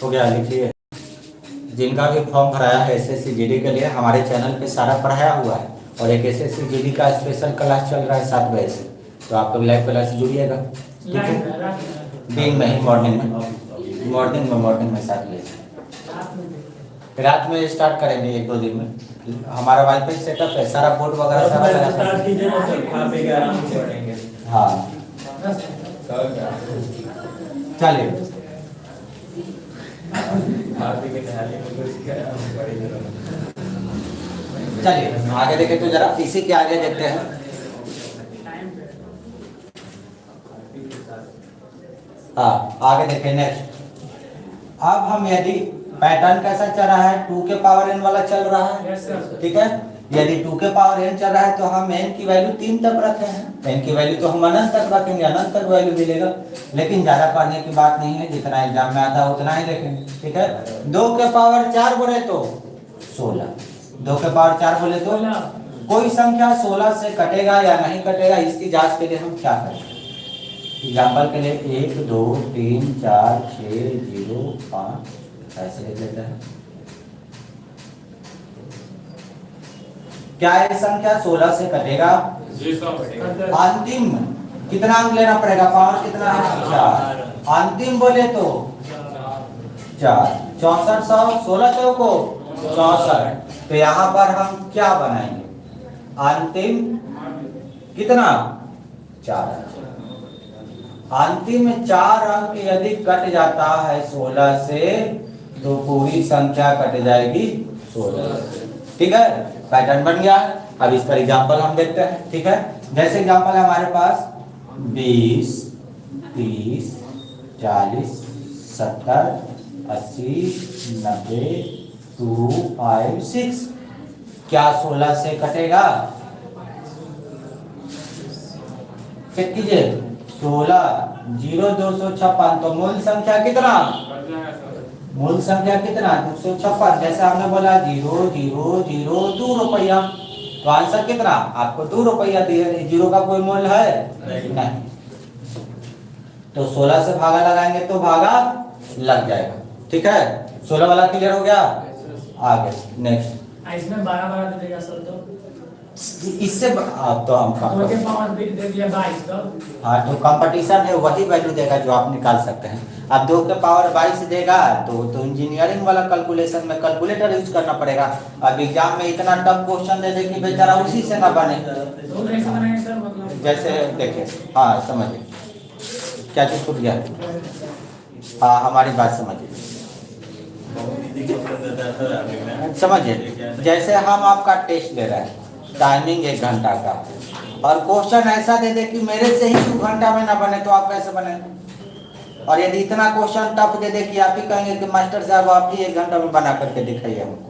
हो गया, लिखिए। जिनका भी फॉर्म भराया है एसएससी जीडी के लिए, हमारे चैनल पे सारा पढ़ाया हुआ है। और एक एसएससी जीडी का स्पेशल क्लास चल रहा है 7 बजे से, तो आप लोग लाइव क्लास से जुड़िएगा, ठीक है। दिन में ही, मॉर्निंग में 7 बजे से। रात में स्टार्ट करेंगे 1-2 दिन में। हमारा वाईफाई सेटअप है, सारा बोर्ड वगैरह सारा लगा है। हाँ चलिए, चलिए आगे देखें तो जरा इसी के आगे देखते हैं। हाँ आगे देखें नेक्स्ट। अब हम यदि पैटर्न कैसा चल रहा है, 2 के पावर n वाला चल रहा है, ठीक है। यदि 2 के पावर n चल रहा है तो हम n की वैल्यू 3 तक रखे हैं। n की वैल्यू तो हम अनंत तक रखेंगे, अनंत तक वैल्यू मिलेगा। लेकिन ज्यादा पढ़ने की बात नहीं है, जितना एग्जाम में आता है उतना ही देखेंगे, ठीक है। 2 के पावर 4 बोले तो 16, 2 के पावर 4 बोले तो कोई संख्या 16 से कटेगा या नहीं कटेगा, इसकी जांच के लिए हम क्या करें। एग्जाम्पल के लिए 1 2 3 4 6 0 5 ऐसे लिख लेते हैं। क्या ये संख्या 16 से कटेगा? अंतिम कितना अंक लेना पड़ेगा? पावर कितना है? 4। अंतिम बोले तो 4, 6400, 16 चौको 64। तो यहाँ पर हम क्या बनाएंगे? अंतिम कितना? 4। अंतिम 4 अंक यदि कट जाता है 16 से तो पूरी संख्या कट जाएगी 16 से, ठीक है। पैटर्न बन गया। अब इस पर एग्जांपल हम देखते हैं, ठीक है। जैसे एग्जांपल है हमारे पास 20 30 40 70 80 90 2 5 6। क्या 16 से कटेगा? चेक कीजिए। 16 0 256। तो मूल संख्या कितना? मूल संख्या कितना? 256। जैसे आपने बोला 0 0 0 2 रुपया, तो आंसर कितना? आपको 2 रुपया दिए। 0 का कोई मूल्य है? नहीं। तो 16 से भागा लगाएंगे तो भागा लग जाएगा, ठीक है। 16 वाला क्लियर हो गया। आगे नेक्स्ट। इसमें 12 दे देगा सर, तो इससे तो हम दे दिया 22, तो हाँ, जो कंपटीशन है वही वैल्यू देगा जो आप निकाल सकते हैं। अब 2 के पावर 22 देगा तो इंजीनियरिंग वाला कैलकुलेशन में कैलकुलेटर यूज करना पड़ेगा। अब एग्जाम में इतना टफ क्वेश्चन दे दे कि बेचारा उसी से ना बने। जैसे देखिए, हाँ समझिए क्या चीज छूट गया। हाँ हमारी बात समझिए। जैसे हम आपका टेस्ट ले रहे हैं, टाइमिंग 1 घंटा का, और क्वेश्चन ऐसा दे दे कि मेरे से ही 2 घंटा में ना बने, तो आप कैसे बनेंगे? और यदि इतना क्वेश्चन टफ दे दे कि आप ही कहेंगे कि मास्टर साहब आप ही 1 घंटा में बना करके दिखाइए हमको।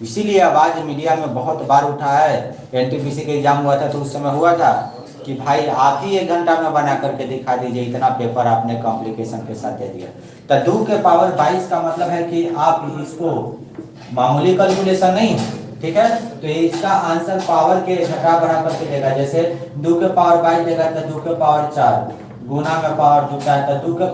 इसीलिए आवाज मीडिया में बहुत बार उठा है। एनटीपीसी का एग्जाम हुआ था तो उस समय हुआ था कि भाई आप ही 1 घंटा में बना करके दिखा दीजिए, इतना पेपर आपने कॉम्प्लिकेशन के साथ दे दिया। तो 2 के पावर 22 का मतलब है कि आप इसको मामूली कैलकुलेशन नहीं, ठीक है। तो इसका आंसर पावर के घटा बढ़ा करके देगा। जैसे 2 के पावर 22 देगा तो 2 के पावर 4 गुना में पावर जुटा है तो 2 के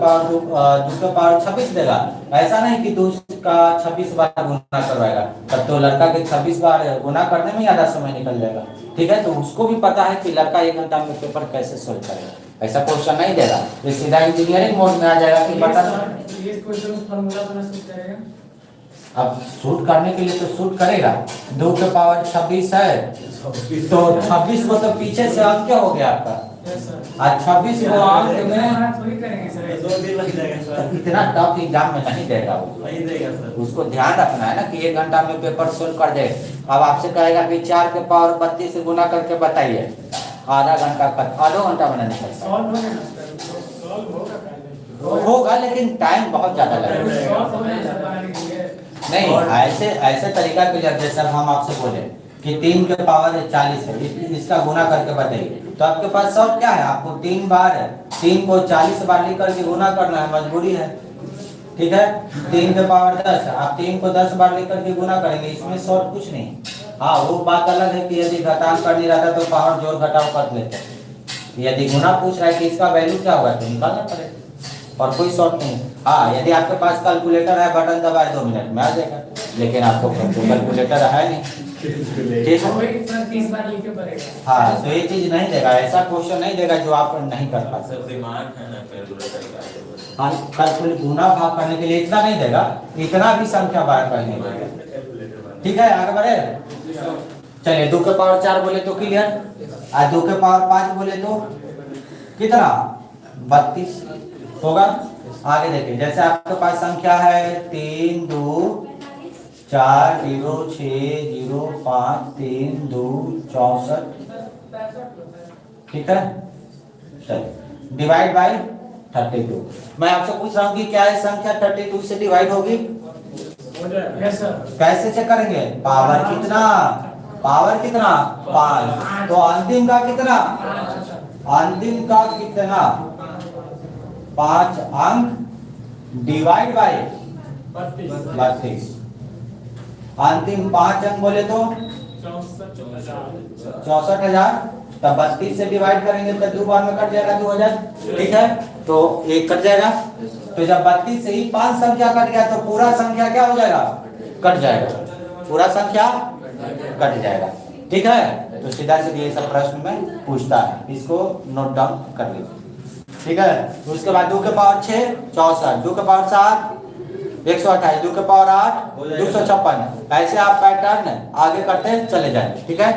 पावर 26 देगा। ऐसा नहीं कि 2 का 26 बार गुना करवाएगा, तब तो लड़का के 26 बार गुना करने में आधा समय निकल जाएगा, ठीक है। तो उसको भी पता है कि लड़का 1 घंटा में पेपर कैसे सोल्व करेगा। ऐसा क्वेश्चन नहीं देगा, ये सीधा इंजीनियरिंग मोड में आ जाएगा कि बता। अब शूट करने के लिए तो शूट करेगा। 2 के पावर 26 है तो 26 को तो पीछे से अंक क्या हो गया आपका? आज 26 को अंक में इतना टफ एग्जाम में नहीं देगा वो। उसको ध्यान रखना है ना कि 1 घंटा में पेपर सोल्व कर दे। अब आपसे कहेगा कि 4 के पावर 32 से गुना करके बताइए, आधा घंटा आधा घंटा में नहीं कर होगा, लेकिन टाइम बहुत ज्यादा लगेगा। नहीं, ऐसे तरीका के लिए जैसे हम आपसे बोले कि 3 के पावर 40 है, इसका गुना करके बताइए, तो आपके पास शॉर्ट क्या है? आपको 3 को 40 बार लिख करके गुना करना है, मजबूरी है, ठीक है। 3 के पावर 10, आप 3 को 10 बार लिख करके गुना करेंगे, इसमें शॉर्ट कुछ नहीं। हाँ वो बात अलग है कि यदि घटांक कर नहीं रहता तो पावर जोड़ घटाव कर लेते हैं। यदि गुना पूछ रहा है कि इसका वैल्यू क्या होगा तो निकालना पड़ेगा, और कोई शॉर्ट नहीं। हाँ, यदि आपके पास कैलकुलेटर है, बटन दबाए 2 मिनट में आ जाएगा, लेकिन आपको कैलकुलेटर है नहीं, ठीक है। वही सर 30 बार लिख के पड़ेगा। हाँ, तो ये चीज नहीं देगा, ऐसा क्वेश्चन नहीं देगा जो आप नहीं कर पाते। सर दिमाग है ना कैलकुलेटर का। हाँ, कैलकुलेट गुना भाग करने के लिए इतना नहीं देगा, इतना भी संख्या बार बार नहीं देगा, ठीक है। आगे बढ़े, चलिए 2 के पावर 4 बोले तो क्लियर, और 2 के पावर 5 बोले तो कितना, 32 होगा। आगे देखिए, जैसे आपके पास संख्या है 3 2 4 0 6 0 5 3 2 64, ठीक है। चलिए डिवाइड बाई 32। मैं आपसे पूछ रहा हूँ कि क्या ये संख्या 32 से डिवाइड होगी? Yes sir. कैसे चेक करेंगे? पावर कितना, पावर कितना 5, तो अंतिम का कितना, अंतिम का कितना 5 अंक डिवाइड बाई 32। अंतिम 5 अंक बोले तो 64,000, तब 32 से डिवाइड करेंगे तो 2 बार में कट जाएगा 2000, ठीक है। तो एक कट जाएगा, तो जब 32 से ही 5 संख्या कट गया तो पूरा संख्या क्या हो जाएगा, कट जाएगा, पूरा संख्या कट जाएगा, ठीक है। तो सीधा सीधा ये सब प्रश्न में पूछता है, इसको नोट डाउन कर लीजिए, ठीक है। तो उसके बाद 2 के पावर 6 64, 2 के पावर 7 128, 2 के पावर 8 256, ऐसे आप पैटर्न आगे करते चले जाए, ठीक है।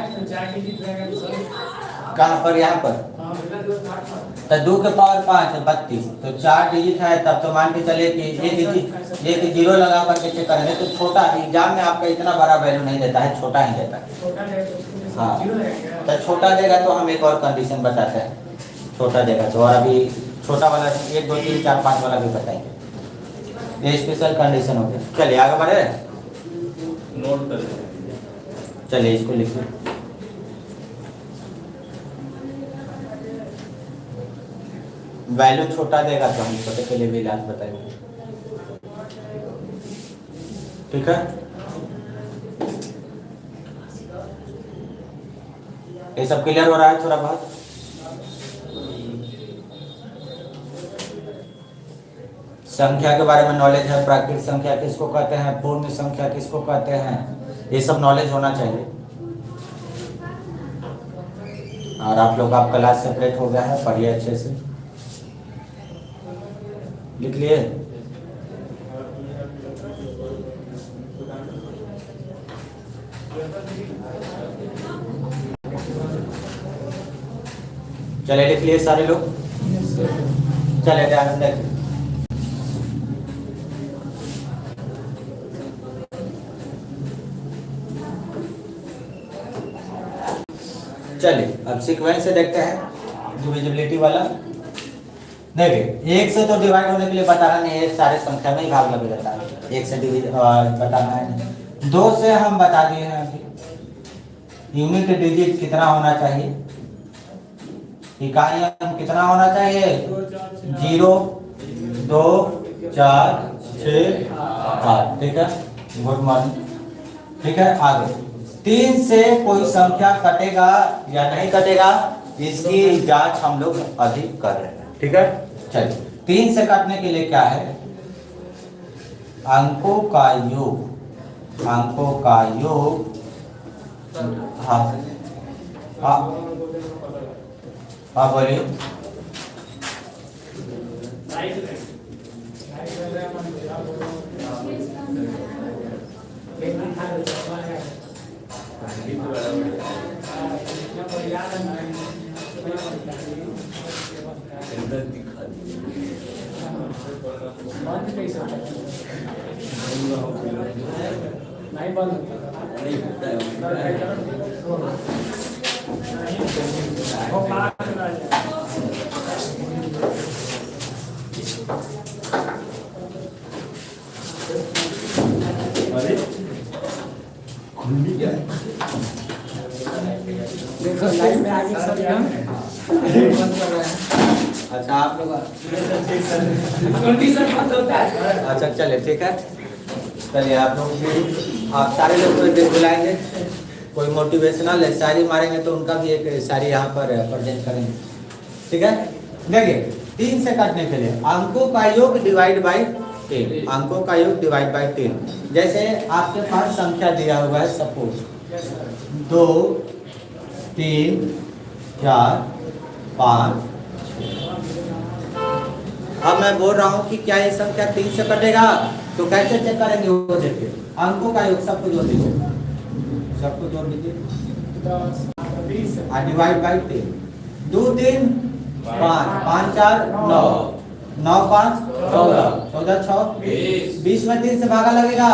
कहाँ पर, यहाँ पर, तो 2 के पावर 5 32, तो 4 डिजिट है, तब तो मान के चले कि एक जीरो लगा करके चेक करेंगे तो छोटा, एग्जाम में आपका इतना बड़ा वैल्यू नहीं देता है, छोटा ही देता है। हाँ, तो छोटा देगा तो हम एक और कंडीशन बताते हैं, छोटा देगा तो, और अभी छोटा वाला 1 2 3 4 5 वाला भी बताएंगे, ये स्पेशल कंडीशन हो गया। चलिए आगे बढ़े, नोट कर, चलिए इसको लिखिए। वैल्यू छोटा देगा तो हम छोटे के लिए भी इलाज बताएंगे, ठीक है। ये सब क्लियर हो रहा है थोड़ा बहुत? संख्या के बारे में नॉलेज है, प्राकृतिक संख्या किसको कहते हैं, पूर्ण संख्या किसको कहते हैं, ये सब नॉलेज होना चाहिए। और आप लोग, आप क्लास सेपरेट हो गया है, पढ़िए अच्छे से, लिख लिए। चले लिख लिए सारे लोग, चले ध्यान से देखिए। चलिए अब सीक्वेंस से देखते हैं डिविजिबिलिटी वाला। देखिए 1 से तो डिवाइड होने के लिए बताना नहीं है, सारे संख्या में ही भाग लगे रहता है, 1 से डिवाइड बताना है। 2 से हम बता दिए हैं अभी, यूनिट डिजिट कितना होना चाहिए, इकाई अंक कितना होना चाहिए, 0 2 4 6 8, ठीक है। गुड मॉर्निंग, ठीक है। आगे 3 से कोई संख्या कटेगा या नहीं कटेगा, इसकी जांच हम लोग अभी कर रहे हैं, ठीक है। चलिए 3 से काटने के लिए क्या है, अंकों का योग, अंकों का योग, हाँ हाँ हाँ बोलिए। नहीं बंद देखो लाइव में आगे सब अच्छा आप लोग, कंडीशन बंद होता है। अच्छा चलिए ठीक है। चलिए आप लोग भी, आप सारे लोग को बुलाएंगे, कोई मोटिवेशनल शायरी मारेंगे तो उनका भी एक शायरी यहाँ पर प्रेजेंट करेंगे, ठीक है। देखिए 3 से कटने के लिए अंकों का योग डिवाइड बाई 3, अंकों का योग डिवाइड बाई 3। जैसे आपके पास संख्या दिया हुआ है, सपोज 2 3 4 5। अब मैं बोल रहा हूँ कि क्या ये संख्या 3 से कटेगा, तो कैसे चेक करेंगे वो देखिए। अंकों का योग सबको जोड़ दीजिए, सबको जोड़ दीजिए 10 20 डिवाइड बाई 3। 2 3 5 5 4 9 9 5 14 14 6 20 में 3 से भागा लगेगा,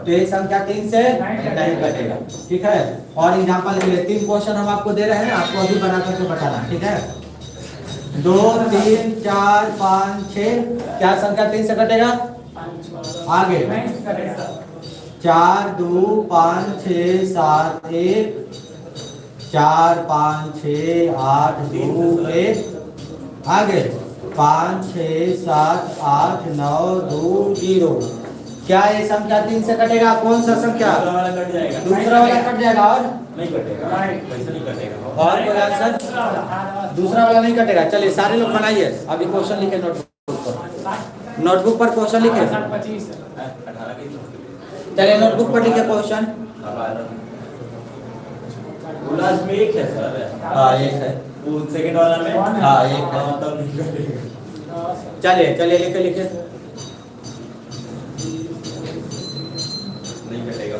तो ये संख्या 3 से नहीं कटेगा। ठीक है, और एग्जांपल के लिए 3 क्वेश्चन हम आपको दे रहे हैं, आपको अभी बना करके बताना। ठीक है, 2 3 4 5 6, क्या संख्या 3 से कटेगा? आगे 4 2 5 6 7 1 4 5 6 8 2 1, आगे 5 6 7 8 9 2 0। क्या ये संख्या 3 से कटेगा? कौन सा संख्या? दूसरा वाला कट जाएगा। दूसरा वाला कट जाएगा, और नहीं कटेगा, वैसे नहीं कटेगा। और कोई आंसर? दूसरा वाला नहीं कटेगा। चलिए सारे लोग बनाइए, अभी क्वेश्चन लिखे नोटबुक पर, नोटबुक पर क्वेश्चन लिखे। 25 18 की चलिए नोटबुक पर लिखे क्वेश्चन। लास्ट में एक है सर। हाँ एक है, वो सेकंड वाला में हाँ एक है। तब नहीं कटेगा। चलिए चलिए लिखे लिखे। नहीं कटेगा।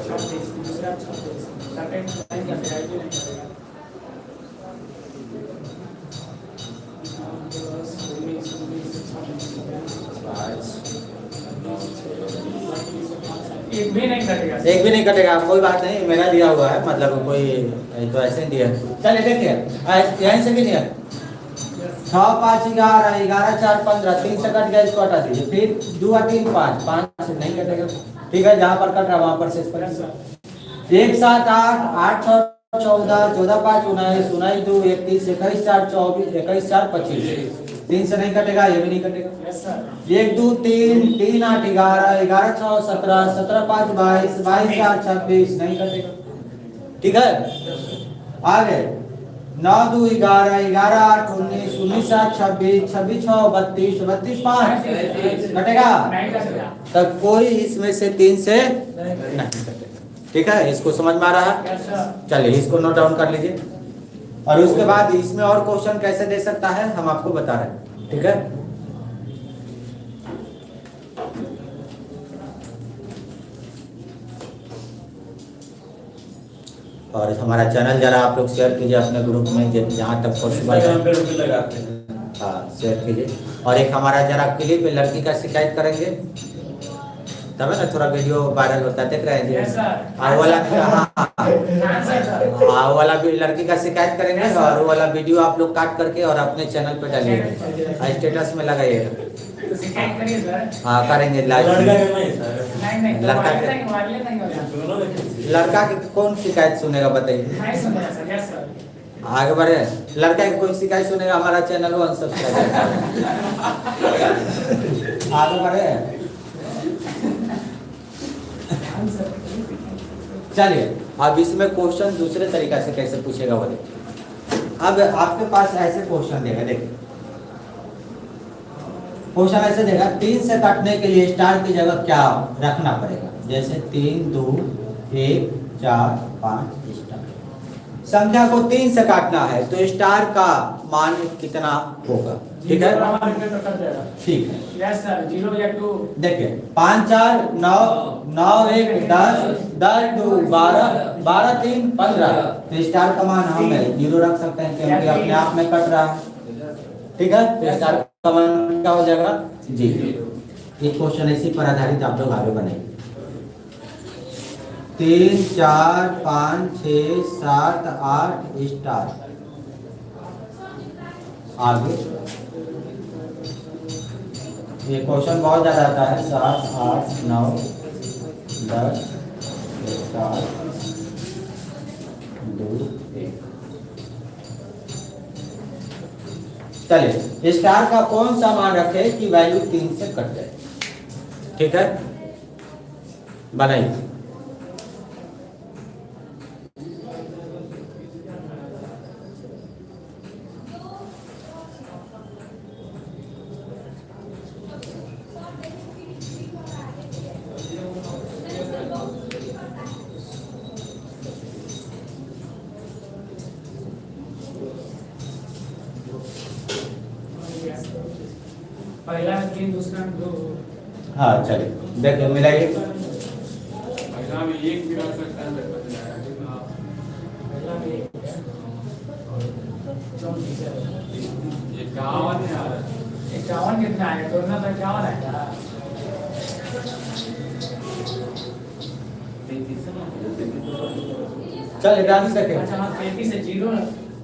एक भी नहीं कटेगा। एक भी नहीं कटेगा, कोई बात नहीं, मेरा दिया हुआ है, मतलब कोई तो ऐसे ही दिया। चलिए देखिए, यहीं से भी नहीं है। 6 5 11 11 4 15, 3 से कट गया, इसको हटा दीजिए। फिर 2 3 5 5 से नहीं कटेगा। ठीक है, जहाँ पर कट रहा वहाँ पर शेष पर 1 7 8 8 14 14 5 19 19 2 21 21 4 24 21 4 25, 3 से नहीं कटेगा, ये भी नहीं कटेगा। 1 2 3 3 8 11 11 6 17 17 5 22 22 4 26, नहीं कटेगा। ठीक है, आगे 9 2 11 11 8 19 19 7 26 26 6 32 32 5, कटेगा? तब कोई इसमें से 3 से नहीं कटेगा। ठीक है, इसको समझ में आ रहा है? चलिए इसको नोट डाउन कर लीजिए, और उसके बाद इसमें और क्वेश्चन कैसे दे सकता है हम आपको बता रहे हैं। ठीक है, और हमारा चैनल जरा आप लोग शेयर कीजिए अपने ग्रुप में, जहाँ तक पॉसिबल इंस्टाग्राम है। पे रुपए लगाते हैं। हाँ शेयर कीजिए। और एक हमारा जरा क्लिप लड़की का शिकायत करेंगे, तब है ना थोड़ा वीडियो वायरल होता है, देख रहे हैं जी? हाँ वाला, हाँ वाला भी लड़की का शिकायत करेंगे, और वो वाला वीडियो आप लोग काट करके और अपने चैनल पे डालिएगा, स्टेटस में लगाइएगा। हाँ करेंगे लाइव। लड़का करना है सर। लड़का दोनों में लड़का की कौन शिकायत सुनेगा बताइए? आगे बढ़े, लड़का की कोई शिकायत सुनेगा हमारा चैनल वो अनसब्सक्राइब। आगे बढ़े, चलिए अब इसमें क्वेश्चन दूसरे तरीका से कैसे पूछेगा वो देखिए। अब आपके पास ऐसे क्वेश्चन देगा, देखिए क्वेश्चन ऐसे देगा, 3 से काटने के लिए स्टार की जगह क्या रखना पड़ेगा? जैसे 3 2 1 4 5 स्टार। संख्या को 3 से काटना है तो स्टार का मान कितना होगा? ठीक है, ठीक है। यस सर, 0 या 2। देखिए 5 4 9 9 1 10 10 2 12 12 3 15, तो स्टार का मान हम 0 रख सकते हैं क्योंकि अपने आप में कट रहा है। ठीक है, तो स्टार का मान क्या हो जाएगा? 0। ये क्वेश्चन इसी पर आधारित आप लोग आगे बढ़ेंगे। 3 4 5 6 7 8 स्टार। आगे ये क्वेश्चन बहुत ज्यादा आता है, 7 8 9 10 4 2 1। चलिए स्टार का कौन सा मान रखे कि वैल्यू 3 से कट जाए? ठीक है, बनाइए। पहला में 3 दूसरा में 2 हाँ चलिए देखिए मिलाइए। पहला में 1 मिला सकता है पहला में 1 51 है 51 कितना आएगा? तोड़ना तो 51 आएगा। चलिए ध्यान से देखिए। अच्छा हाँ 33 से 0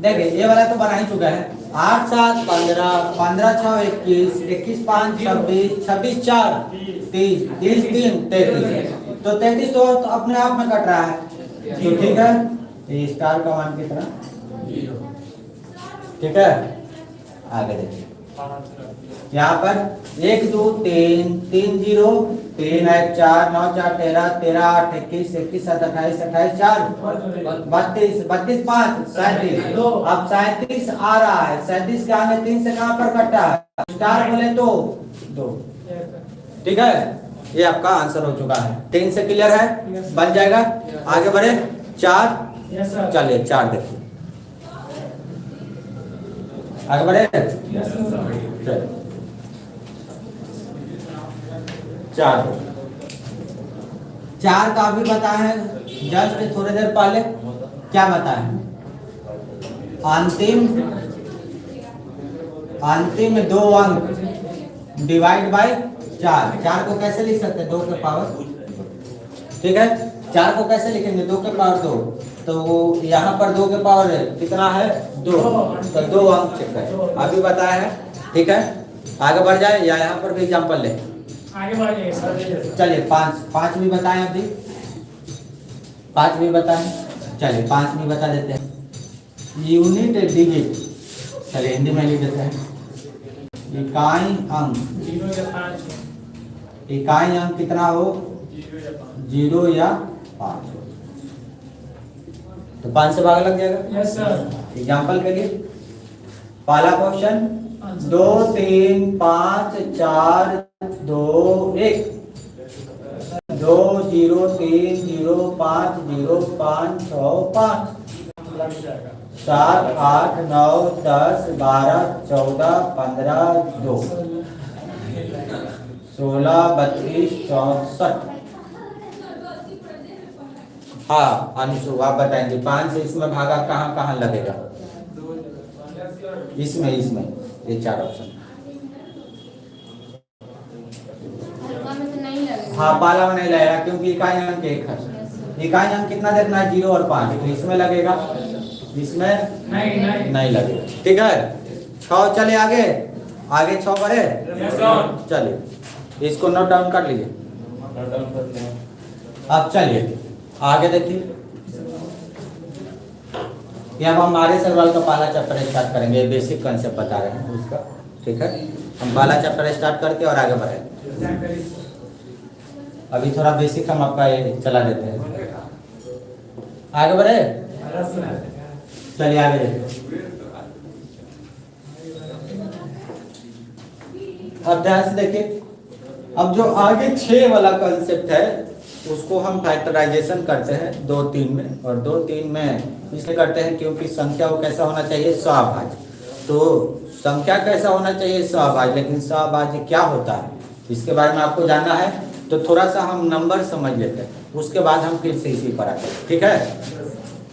देखिए ये वाला तो बना ही चुका है। 8 7 15 15 6 21 21 5 26 26 4 30 30 3 33 तो 33 तो अपने आप में कट रहा है तो ठीक है। ये स्टार का मान कितना? ठीक है आगे देखिए यहाँ पर 1 2 3 3 0 3 1 4 9 4 13 13 8 21 21 7 28 28 4 32 32 5 37 अब 37 आ रहा है। 37 के आगे 3 से कहाँ पर कटा है? स्टार बोले तो 2। ठीक है ये आपका आंसर हो चुका है। 3 से क्लियर है बन जाएगा। आगे बढ़े 4 यस सर। चलिए 4 देखिए आगे बढ़े यस सर। चलिए 4 का भी बताए हैं जस्ट थोड़ी देर पहले। क्या बताए? अंतिम 2 अंक डिवाइड बाय 4 को कैसे लिख सकते हैं? 2 के पावर। ठीक है 4 को कैसे लिखेंगे? 2 के पावर 2 तो यहाँ पर 2 के पावर कितना है? 2 तो 2 अंक चेक करें अभी बताया है। ठीक है आगे बढ़ जाए या यहाँ पर भी एग्जाम्पल ले। आगे बढ़िए सर। चलिए 5 भी बताएं अभी। 5 भी बताएं। चलिए 5 भी बता देते हैं। यूनिट डिजिट चलिए हिंदी में लिख देते हैं। इकाई अंक 0 या 5 इकाई अंक कितना हो? 0 या 5 हो तो 5 से भाग लग जाएगा। Yes sir. एग्जाम्पल के लिए पहला क्वेश्चन 2 3 5 4 2 1 2 0 3 0 5 0 5 6 5 7 8 9 10 12 14 15 2 16 32 64। हाँ अंशु आप बताएंगे 5 से इसमें भागा कहाँ कहाँ लगेगा? इसमें ये 4 ऑप्शन। हल्का में तो नहीं लगेगा। हाँ पाला में नहीं लगेगा क्योंकि इकाई अंक 1 है। इकाई अंक कितना देखना है? 0 और 5 तो इसमें लगेगा इसमें नहीं लगेगा। ठीक है 6 चलिए आगे 6 बढ़े। चलिए इसको नोट डाउन कर लीजिए। अब चलिए आगे देखिए यहाँ हम हमारे सवाल का पहला चैप्टर स्टार्ट करेंगे। बेसिक कंसेप्ट बता रहे हैं उसका। ठीक है हम पहला चैप्टर स्टार्ट करके और आगे बढ़ेंगे। अभी थोड़ा बेसिक हम आपका ये चला देते हैं। आगे बढ़े चलिए आगे देखिए। अब ध्यान से देखिए अब जो आगे 6 वाला कंसेप्ट है उसको हम फैक्टराइजेशन करते हैं 2 3 में और 2 3 में इसलिए करते हैं क्योंकि संख्या को कैसा होना चाहिए? सहभाज्य। तो संख्या कैसा होना चाहिए? सहभाज्य। लेकिन सहभाज्य क्या होता है इसके बारे में आपको जानना है तो थोड़ा सा हम नंबर समझ लेते हैं उसके बाद हम फिर से इसी पर आते हैं। ठीक है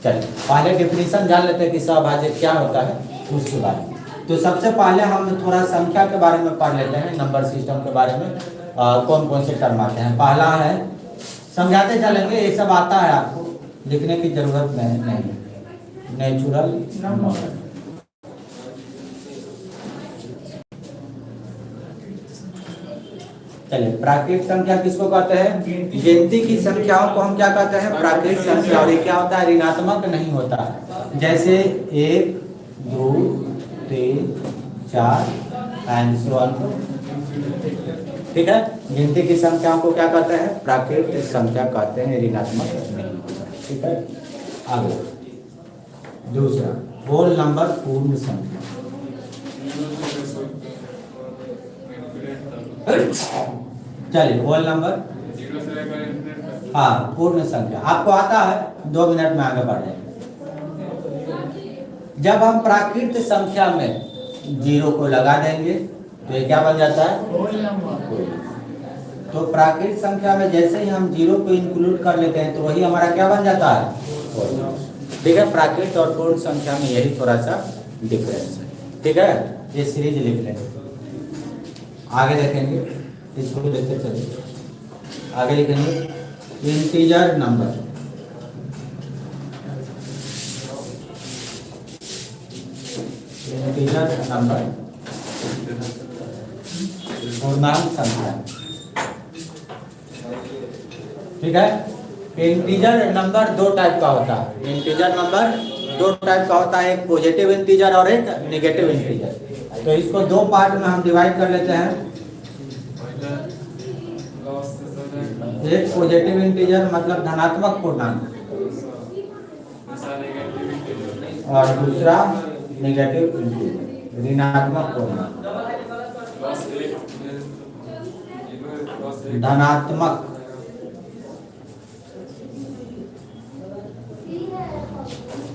चलिए पहले डेफिनेशन जान लेते हैं कि सहभाज्य क्या होता है उसके बारे में। तो सबसे पहले हम थोड़ा संख्या के बारे में पढ़ लेते हैं। नंबर सिस्टम के बारे में कौन कौन से टर्म आते हैं। पहला है समझाते चलेंगे ये सब आता है आपको लिखने की जरूरत नहीं। Natural number. चलिए प्राकृतिक संख्या किसको कहते हैं? गिनती की संख्याओं को हम क्या कहते हैं? प्राकृतिक संख्या। और ये क्या होता है? ऋणात्मक नहीं होता है। जैसे 1 2 3 4 एंड सो ऑन। ठीक है गिनती की संख्याओं को क्या कहते हैं? प्राकृतिक संख्या कहते हैं। ऋणात्मक नहीं होता। ठीक है आगे दूसरा होल नंबर पूर्ण संख्या। चलिए होल नंबर हाँ पूर्ण संख्या आपको आता है 2 मिनट में आगे बढ़ जाएंगे। जब हम प्राकृतिक संख्या में 0 को लगा देंगे तो ये क्या बन जाता है? Whole number. तो प्राकृत संख्या में जैसे ही हम जीरो को इंक्लूड कर लेते हैं तो वही हमारा क्या बन जाता है? ठीक है, प्राकृत और पूर्ण संख्या में यही थोड़ा सा डिफरेंस है। ठीक है, ये सीरीज लिख लेंगे, आगे देखेंगे, इसको भी देखते चलिए। आगे लिखेंगे इंटीजर नंबर, इंटीजर नंबर पूर्णांक संख्या। ठीक है, इंटीजर नंबर दो टाइप का होता है। इंटीजर नंबर दो टाइप का होता है, एक पॉजिटिव इंटीजर और एक नेगेटिव इंटीजर। तो इसको दो पार्ट में हम डिवाइड कर लेते हैं। एक पॉजिटिव इंटीजर मतलब धनात्मक पूर्णांक और दूसरा नेगेटिव इंटीजर ऋणात्मक पूर्णांक। धनात्मक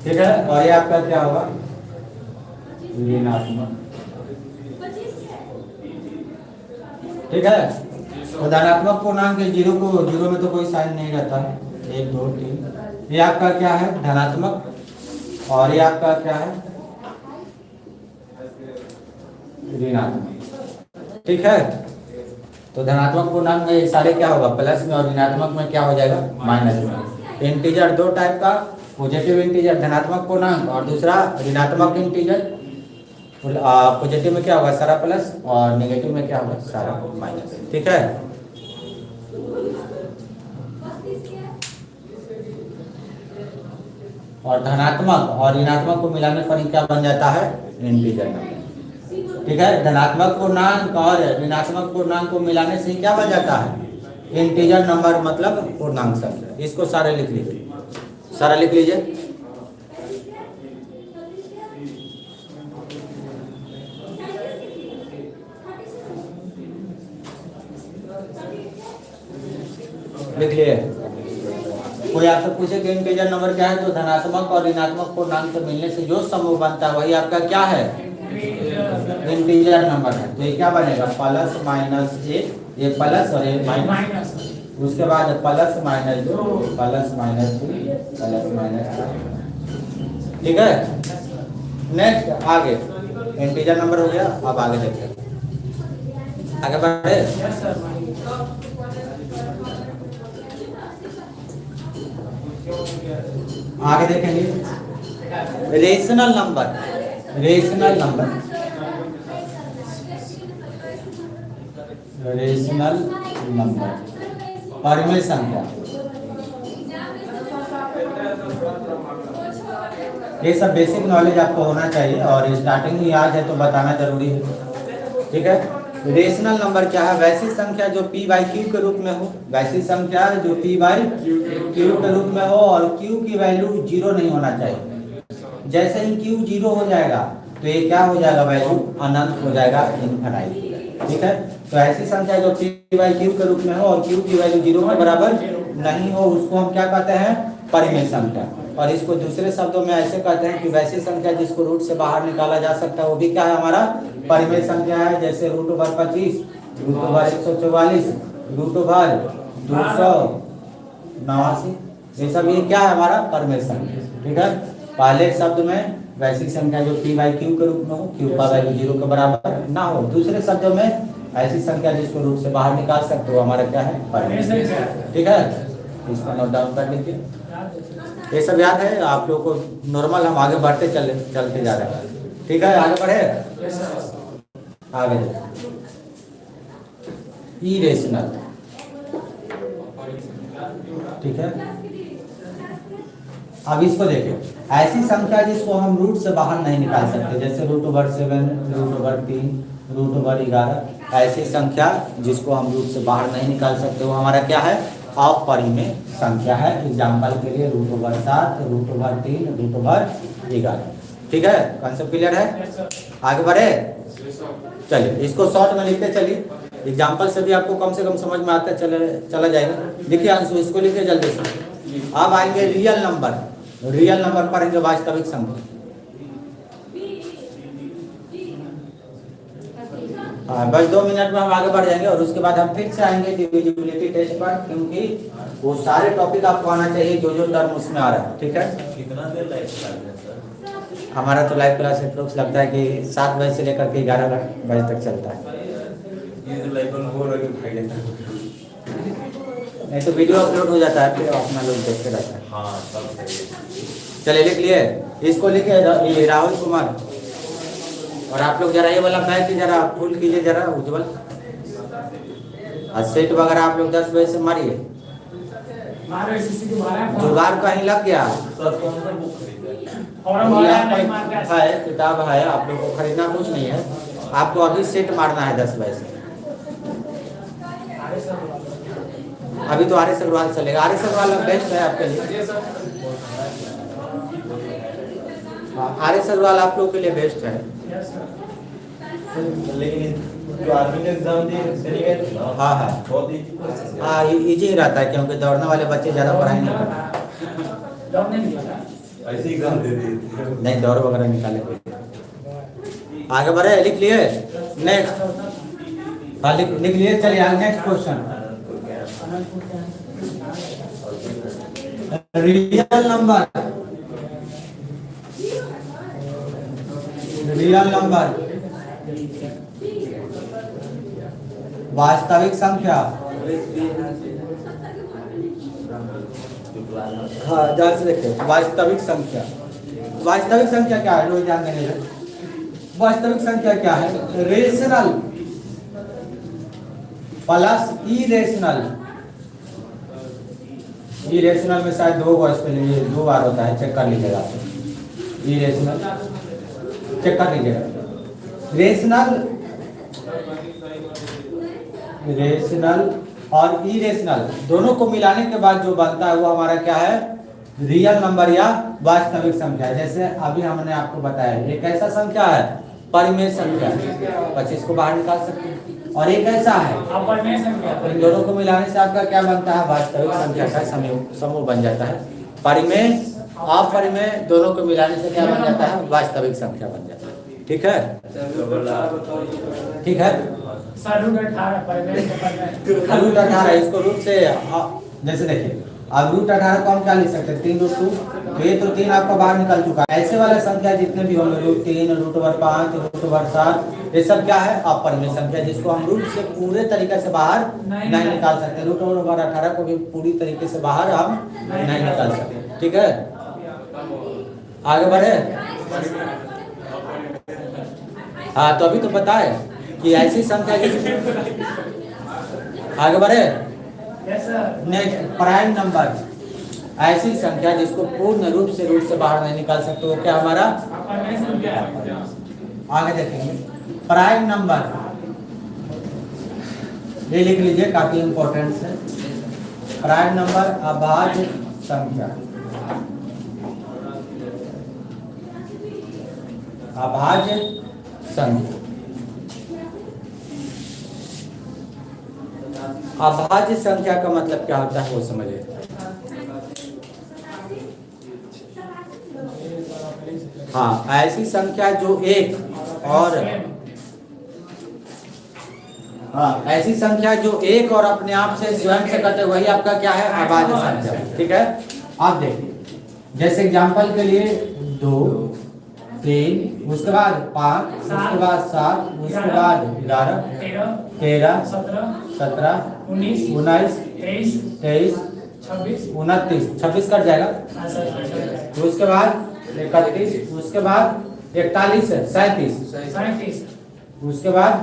ठीक है, और ये आपका क्या होगा? ऋणात्मक। ठीक है, तो धनात्मक पूर्णांक के जीरो में तो कोई साइन नहीं रहता है, 1 2 3। ये आपका क्या है? धनात्मक। और ये आपका क्या है? ऋणात्मक। ठीक है, तो धनात्मक पूर्णांक में सारे क्या होगा? प्लस में, और ऋणात्मक में क्या हो जाएगा? माइनस में। इंटीजर दो टाइप का, पॉजिटिव इंटीजर धनात्मक पूर्णांक और दूसरा ऋणात्मक इंटीजर। पॉजिटिव में क्या होगा? सारा प्लस, और नेगेटिव में क्या होगा? सारा माइनस। ठीक है, और धनात्मक और ऋणात्मक को मिलाने पर ही क्या बन जाता है? Integer number. ठीक है, धनात्मक पूर्णांक और ऋणात्मक पूर्णांक को मिलाने से ही क्या बन जाता है? इंटीजर नंबर मतलब पूर्णांक संख्या। इसको सारे लिख लीजिए, सारा लिख लीजिए। लिख लिए। कोई आपसे पूछे कि इंटीजर नंबर क्या है, तो धनात्मक और ऋणात्मक पूर्णांक के मिलने से जो समूह बनता है वही आपका क्या है? इंटीजर नंबर है। तो ये क्या बनेगा? प्लस माइनस 1, ये प्लस और ये माइनस। उसके बाद plus minus 2, plus minus 3, plus minus 4। ठीक है, नेक्स्ट आगे इंटीजर नंबर हो गया। अब आगे देखते हैं, आगे बढ़े। Yes sir. आगे देखेंगे rational number, rational number, rational number, परिमेय संख्या। ये सब बेसिक नॉलेज आपको होना चाहिए, और स्टार्टिंग में याद है तो बताना जरूरी है। ठीक है, रेशनल नंबर क्या है? वैसी संख्या जो p बाई क्यू के रूप में हो, वैसी संख्या जो p बाई क्यू के रूप में हो, और q की वैल्यू 0 नहीं होना चाहिए। जैसे ही q 0 हो जाएगा तो ये क्या हो जाएगा? वैल्यू अनंत हो जाएगा, इनफाइनाइट। ठीक है, तो ऐसी संख्या जो p बाई क्यू के रूप में हो और q की वैल्यू 0 के बराबर नहीं हो, उसको हम क्या कहते हैं? परिमेय संख्या। और इसको दूसरे शब्दों में ऐसे कहते हैं कि वैसी संख्या जिसको रूट से बाहर निकाला जा सकता है वो भी क्या है? हमारा परिमेय संख्या है। जैसे root over 25, root over 144, root over 289, ये सब ये क्या है? हमारा परिमेय संख्या। ठीक है, पहले शब्द में वैसी संख्या जो p बाई क्यू के रूप में हो, q का वैल्यू 0 के बराबर ना हो। दूसरे शब्दों में ऐसी संख्या जिसको रूट से बाहर निकाल सकते हो हमारा क्या है? परिमेय संख्या। ठीक है, इसको नोट डाउन कर लीजिए। ये सब याद है आप लोगों को। नॉर्मल हम आगे बढ़ते चलते जा रहे हैं। ठीक है, आगे बढ़े। आगे इरेशनल। ठीक है, अब इसको देखिए, ऐसी संख्या जिसको हम रूट से बाहर नहीं निकाल सकते, जैसे root over 7, root over 3, root over 11। ऐसी संख्या जिसको हम रूट से बाहर नहीं निकाल सकते वो हमारा क्या है? अपरिमेय संख्या है। एग्जाम्पल के लिए root over 7, root over 3, root over 11। ठीक है, कंसेप्ट क्लियर है? आगे बढ़े, चलिए इसको शॉर्ट में लिखते चलिए। एग्जाम्पल से भी आपको कम से कम समझ में आता चला जाएगा। देखिए अंशु, इसको लिखिए जल्दी से। अब आएंगे रियल नंबर, रियल नंबर पढ़ेंगे वास्तविक संख्या। हाँ, बस 2 मिनट में हम आगे बढ़ जाएंगे और उसके बाद हम फिर से आएंगे डिविजिबिलिटी टेस्ट पर, क्योंकि वो सारे टॉपिक आपको आना चाहिए जो जो टर्म उसमें आ रहा है। ठीक है, कितना देर लाइव क्लास है सर? हमारा तो लाइव क्लास अप्रोक्स लगता है कि 7 बजे से लेकर के 11 बजे तक चलता है। ये जो लाइव हो रहा है भाई लेता नहीं तो वीडियो अपलोड हो जाता है, फिर अपना लोग देखते रहता है। हाँ सब सही है। चलिए लिख लिए, इसको लिखे ये राहुल कुमार। और आप लोग जरा ये वाला बैच जरा फुल कीजिए जरा उज्जवल, और सेट वगैरह आप लोग 10 बजे से मारिए। मारो इसी के बारे में जुगाड़ कहीं लग गया सर कौन सा बुक खरीदा? और तो हमारा यहाँ नहीं पर मार का है, किताब है, आप लोग को खरीदना कुछ नहीं है, आपको अभी सेट मारना है 10 बजे से। अरे सर अभी तो आर्य अग्रवाल चलेगा, आर्य अग्रवाल बेस्ट है आपके लिए। हाँ, आर्य अग्रवाल आप लोग के लिए बेस्ट है। Yes sir. लेकिन जो आर्मी का एग्जाम देने गए थे ना, हाँ हाँ बहुत इजी क्वेश्चन है। हाँ, इजी ही रहता है क्योंकि दौड़ने वाले बच्चे ज़्यादा पढ़ाई नहीं करते। दौड़ने नहीं गया ऐसे एग्जाम दे दिए थे। नहीं, दौड़ वगैरह निकाले कोई। आगे बढ़े, लिख लिए नेक्स्ट। हाँ लिख लिए, चलिए next question. Real number, real number, वास्तविक संख्या। हाँ ध्यान से देखिए, वास्तविक संख्या। वास्तविक संख्या क्या है, रोज ध्यान देने लगे। वास्तविक संख्या क्या है? Rational plus irrational. इरेशनल में शायद 2 बार स्पेलिंग 2 बार होता है, चेक कर लीजिएगा। इरेशनल चेक कर लीजिएगा। रेशनल, रेशनल और इरेशनल दोनों को मिलाने के बाद जो बनता है वो हमारा क्या है? रियल नंबर या वास्तविक संख्या। जैसे अभी हमने आपको बताया, एक ऐसा संख्या है परिमेय संख्या, 25 को बाहर निकाल सकते हैं, और एक ऐसा है अपरिमेय संख्या। इन दोनों को मिलाने से आपका क्या बनता है? वास्तविक संख्या का समूह बन जाता है। परिमेय अपरिमेय दोनों को मिलाने से क्या बन जाता है? वास्तविक संख्या बन जाता है। ठीक है, ठीक है। सर रूट 18 परिमेय से परिमेय। रूट 18 इसको रूट से जैसे देखिए, अब रूट 18 को हम क्या लिख सकते हैं? 3 रूट 2, तो ये तो 3 आपका बाहर निकल चुका है। ऐसे वाला संख्या जितने भी होंगे, root 3, root over 5, root over 7, ये सब क्या है? अपरिमेय संख्या, जिसको हम रूट से पूरे तरीके से बाहर नहीं निकाल सकते। रूट ओवर 18 को भी पूरी तरीके से बाहर हम नहीं निकाल सकते। ठीक है, आगे बढ़े। हाँ तो अभी तो पता है कि ऐसी संख्या आगे बढ़े। Yes sir. Next, prime number, ऐसी संख्या जिसको पूर्ण रूप से रूट से बाहर नहीं निकाल सकते, वो क्या हमारा? अपरिमेय संख्या। आगे देखेंगे, प्राइम नंबर, ये लिख लीजिए, काफी इंपॉर्टेंट है। प्राइम नंबर अभाज्य संख्या, अभाज्य संख्या। अभाज्य संख्या का मतलब क्या होता है वो समझिए। हाँ, ऐसी संख्या जो एक और हाँ, ऐसी संख्या जो एक और अपने आप से स्वयं से कटे, वही आपका क्या है? अभाज्य संख्या। ठीक है, आप देखिए, जैसे एग्जांपल के लिए 2, 3, उसके बाद 5, उसके बाद 7, उसके बाद 11, 13, 17, 19, 23, 29, 26 कट जाएगा। उसके बाद 31, उसके बाद 41, 37, उसके बाद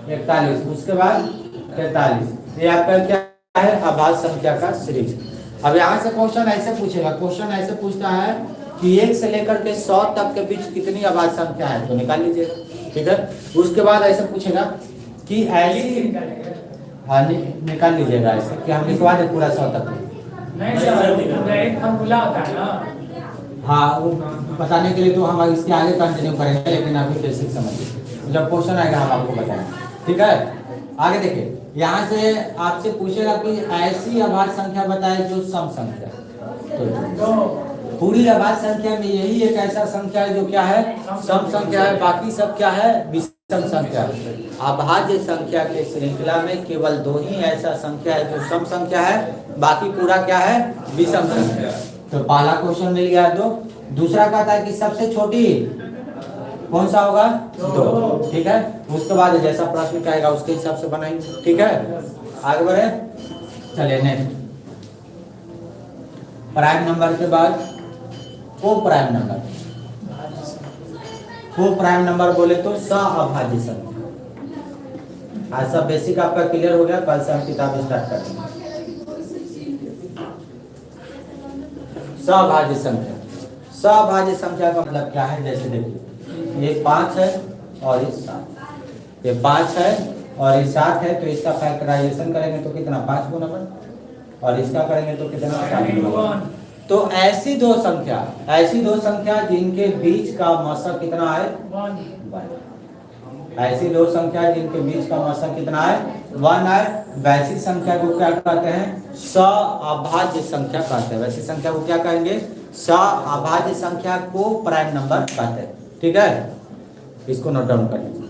41, उसके बाद 43। ये आपका क्या है? अभाज्य संख्या का सीरीज। अब यहाँ से क्वेश्चन ऐसे पूछेगा, क्वेश्चन ऐसे पूछता है कि 1 से लेकर के 100 तक के बीच कितनी अभाज्य संख्या है, तो निकाल लीजिएगा। ठीक है, उसके बाद ऐसे पूछेगा कि ऐसी, हाँ निकाल लीजिएगा ऐसे कि हम लिखवा दें पूरा 100 तक। नहीं सर, एक फॉर्मूला होता है ना। हाँ, वो बताने के लिए तो हम इसके आगे कंटिन्यू करेंगे, लेकिन अभी बेसिक समझिए, जब क्वेश्चन आएगा हम आपको बताएंगे। ठीक है, आगे देखिए, यहाँ से आपसे पूछेगा कि ऐसी अभाज्य संख्या बताए जो सम संख्या। तो पूरी अभाज्य संख्या में यही एक ऐसा संख्या है जो क्या है? सम संख्या है, बाकी सब क्या है? विषम संख्या है। अभाज्य संख्या के श्रृंखला में केवल दो ही ऐसा संख्या है जो सम संख्या है, बाकी पूरा क्या है, विषम संख्या। तो पहला क्वेश्चन मिल गया 2। दूसरा कहता है कि सबसे छोटी कौन सा होगा, 2। ठीक है, उसके बाद जैसा प्रश्न कहेगा उसके हिसाब से बनाएंगे। ठीक है, आगे बढ़े, चलिए नेक्स्ट। प्राइम नंबर के बाद को प्राइम नंबर। को प्राइम नंबर बोले तो सअभाज्य संख्या। आज सब बेसिक आपका क्लियर हो गया, कल से हम किताब स्टार्ट करेंगे। सअभाज्य संख्या, सअभाज्य संख्या का मतलब क्या है, जैसे देखिए ये 5 है और ये 7, ये 5 है और ये 7 है, तो इसका फैक्टराइजेशन करेंगे तो कितना, 5 गुना 1, और इसका करेंगे तो कितना, 7 गुना 1। तो ऐसी दो संख्या जिनके बीच का मसा कितना है, 1। ऐसी दो संख्या जिनके बीच का मसा कितना है, 1 है, वैसी संख्या को क्या कहते हैं, सअभाज्य संख्या कहते हैं। वैसी संख्या को क्या कहेंगे, सअभाज्य संख्या को प्राइम नंबर कहते हैं। ठीक है, इसको नोट डाउन कर लीजिए।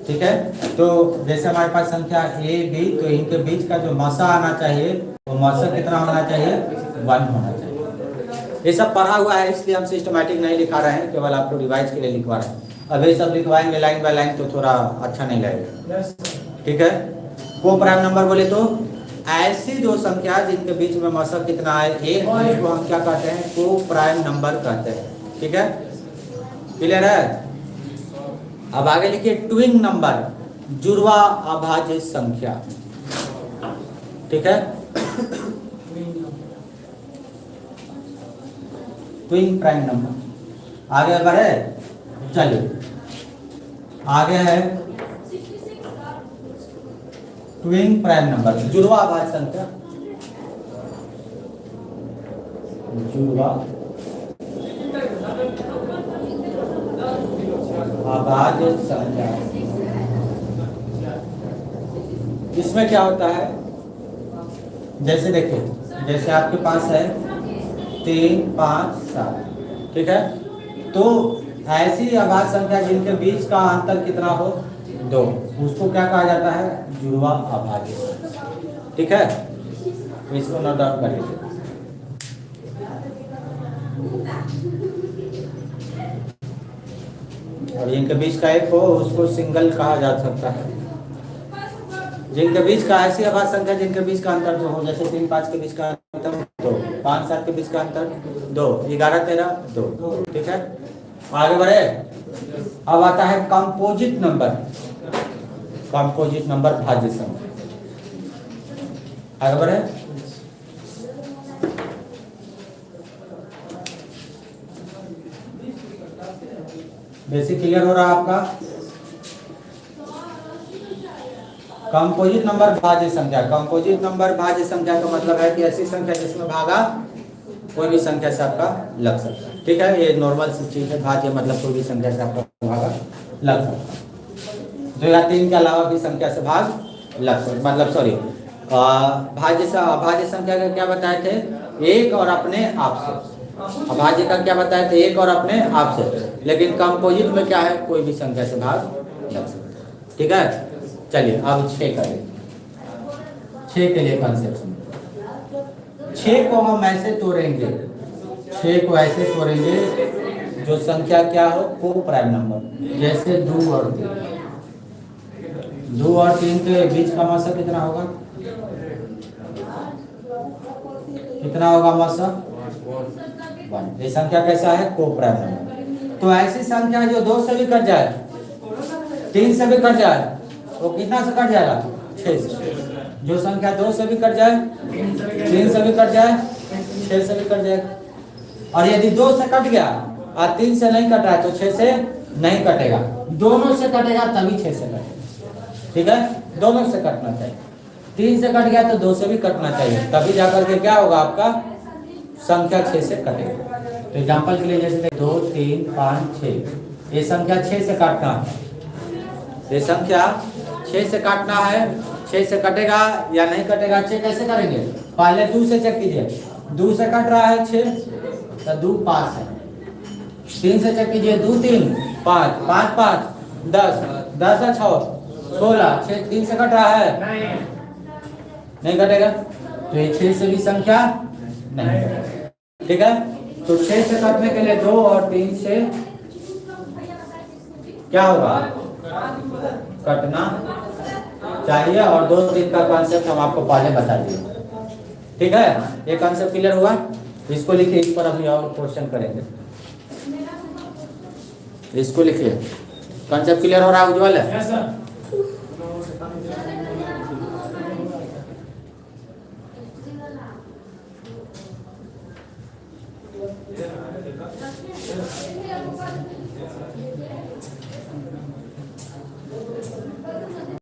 ठीक है, तो जैसे हमारे पास संख्या ए बी, तो इनके बीच का जो मसा आना चाहिए वो मसा कितना होना चाहिए, 1 होना चाहिए। ये सब पढ़ा हुआ है, इसलिए हम सिस्टमैटिक नहीं लिखा रहे हैं, केवल आपको रिवाइज के लिए लिखवा रहे हैं। अब ये सब लिखवाएंगे लाइन बाय लाइन तो थोड़ा अच्छा नहीं लगेगा। ठीक है, को प्राइम नंबर बोले तो ऐसी दो संख्या जिनके बीच में मसा कितना है, 1, को हम क्या कहते हैं, को प्राइम नंबर कहते हैं। ठीक है, क्लियर है। अब आगे लिखिए ट्विन नंबर, जुड़वा अभाज्य संख्या। ठीक है, ट्विन प्राइम नंबर। आगे बढ़े, चलिए आगे है ट्विन प्राइम नंबर, जुड़वा अभाज्य संख्या। जुड़वा अभाज्य संख्या, इसमें क्या होता है, जैसे देखिए, जैसे आपके पास है 3, 5, 7। ठीक है, तो ऐसी अभाज्य संख्या जिनके बीच का अंतर कितना हो, 2, उसको क्या कहा जाता है, जुड़वा अभाज्य संख्या। ठीक है, इसको नोट डाउन कर लीजिए। और जिनके बीच का एक हो उसको सिंगल कहा जा सकता है। जिनके बीच का ऐसी अभाज्य संख्या जिनके बीच का अंतर 2 हो, जैसे 3, 5 के बीच का अंतर 2, 5, 7 के बीच का अंतर 2, 11, 13, 2। ठीक है, आगे बढ़े। अब आता है कंपोजिट नंबर, कंपोजिट नंबर भाज्य संख्या। आगे बढ़े, बेसिक क्लियर हो रहा है आपका। कंपोजिट नंबर भाज्य संख्या, कंपोजिट नंबर भाज्य संख्या का मतलब है कि ऐसी संख्या जिसमें भागा कोई भी संख्या से आपका लग सकता है। ठीक है, ये नॉर्मल सी चीज है, भाज्य मतलब कोई भी संख्या से आपका भागा लग सकता है। 2 या 3 के अलावा भी संख्या से भाग लग सकता, मतलब सॉरी, भाज्य संख्या का क्या बताए थे, 1 और अपने आप से। अभाज्य का क्या बताए थे, 1 और अपने आप से। लेकिन कंपोजिट में क्या है, कोई भी संख्या से भाग लग सकता है। ठीक है, चलिए अब 6 करें। 6 के लिए कंसेप्ट, 6 को हम ऐसे तोड़ेंगे, 6 को ऐसे तोड़ेंगे जो संख्या क्या हो, को प्राइम नंबर। जैसे 2 और 3, 2 और 3 के बीच का मसा कितना होगा, कितना होगा मसा, 1। ये संख्या कैसा है, को प्राइम नंबर। तो ऐसी संख्या जो 2 से भी कट जाए, 3 से भी कट जाए, वो कितना से कट जाएगा, 6 से। जो संख्या 2 से भी कट जाए, 3 से भी कट जाए, 6 से भी कट जाएगा। और यदि 2 से कट गया और 3 से नहीं कट रहा है तो 6 से नहीं कटेगा, दोनों से कटेगा तभी 6 से कटेगा। ठीक है, दोनों से कटना चाहिए। 3 से कट गया तो 2 से भी कटना चाहिए, तभी जाकर के क्या होगा, आपका संख्या 6 से कटेगा। तो एग्जाम्पल के लिए जैसे 2, 3, 5, 6, ये संख्या 6 से काटना है, ये संख्या 6 से काटना है। 6 से कटेगा या नहीं कटेगा, चेक कैसे करेंगे, पहले 2 से चेक कीजिए, 2 से कट रहा है 6, तो 2 5 है। 3 से चेक कीजिए, 2 3 5, 5 5 10, 10 और 6 16 6 3 से कट रहा है नहीं नहीं कटेगा तो ये 6 से भी संख्या नहीं ठीक है तो 6 से कटने के लिए 2 और 3 से क्या होगा कटना चाहिए और 2 3 का कॉन्सेप्ट हम आपको पहले बता दिए ठीक है ये कॉन्सेप्ट क्लियर हुआ इसको लिखिए इस पर अभी और क्वेश्चन करेंगे इसको लिखिए कॉन्सेप्ट क्लियर हो रहा है उज्ज्वल है यस सर